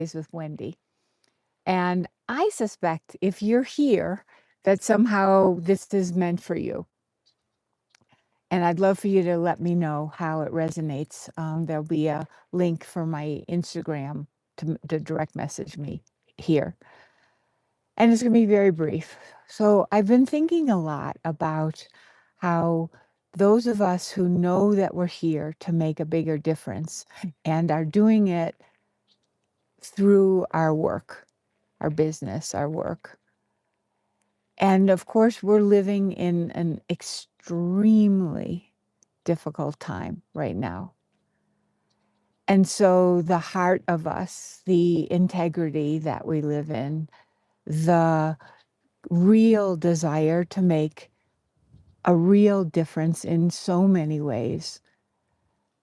with Wendy. And I suspect if you're here, that somehow this is meant for you. And I'd love for you to let me know how it resonates. There'll be a link for my Instagram to direct message me here. And it's going to be very brief. So I've been thinking a lot about how those of us who know that we're here to make a bigger difference and are doing it through our work, our business, our work. And of course, we're living in an extremely difficult time right now. And so the heart of us, the integrity that we live in, the real desire to make a real difference in so many ways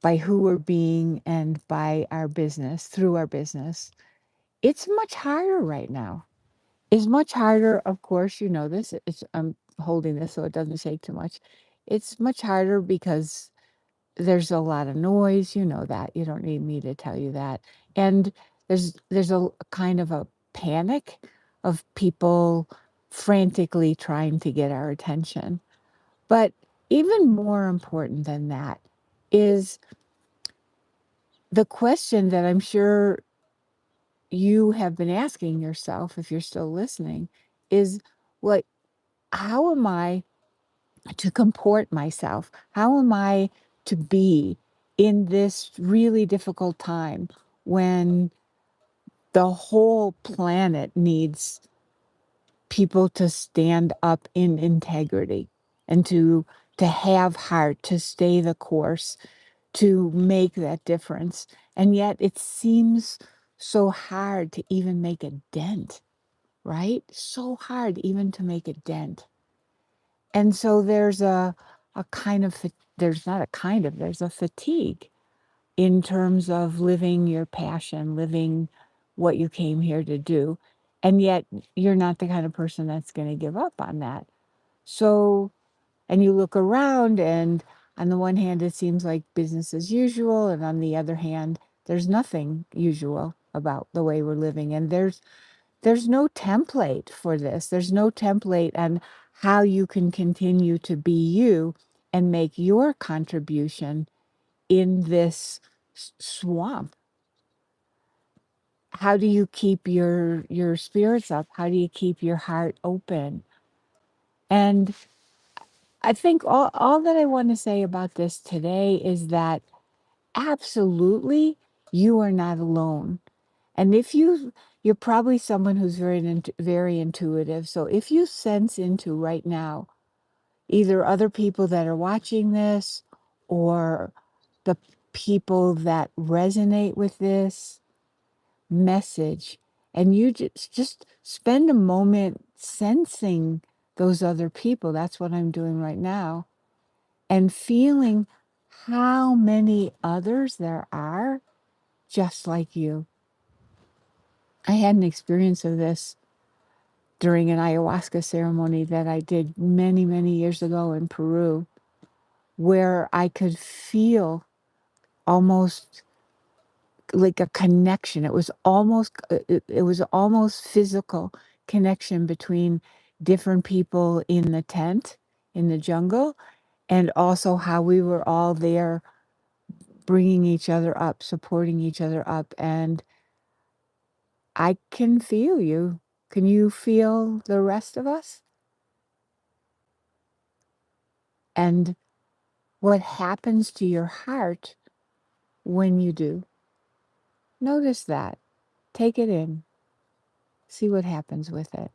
by who we're being and by our business, through our business, it's much harder right now. It's much harder, of course, you know this. I'm holding this so it doesn't shake too much. It's much harder because there's a lot of noise, you know that. You don't need me to tell you that. And there's a kind of a panic of people frantically trying to get our attention. But even more important than that is the question that I'm sure you have been asking yourself, if you're still listening, is what, how am I to comport myself? How am I to be in this really difficult time when the whole planet needs people to stand up in integrity and to have heart, to stay the course, to make that difference. And yet it seems so hard to even make a dent, right? So hard even to make a dent. And so there's a kind of there's not a kind of there's a fatigue in terms of living your passion, living what you came here to do. And yet you're not the kind of person that's going to give up on that. So, and you look around and on the one hand it seems like business as usual, and on the other hand there's nothing usual about the way we're living, and there's no template for this. There's no template on how you can continue to be you and make your contribution in this swamp. How do you keep your spirits up? How do you keep your heart open? And I think all that I want to say about this today is that absolutely you are not alone. And if you're probably someone who's very intuitive. So if you sense into right now, either other people that are watching this or the people that resonate with this message, and you just spend a moment sensing those other people. That's what I'm doing right now, and feeling how many others there are just like you. I had an experience of this during an ayahuasca ceremony that I did many, many years ago in Peru, where I could feel almost like a connection. It was almost physical connection between different people in the tent, in the jungle, and also how we were all there bringing each other up, supporting each other up. And I can feel you. Can you feel the rest of us? And what happens to your heart when you do? Notice that. Take it in. See what happens with it.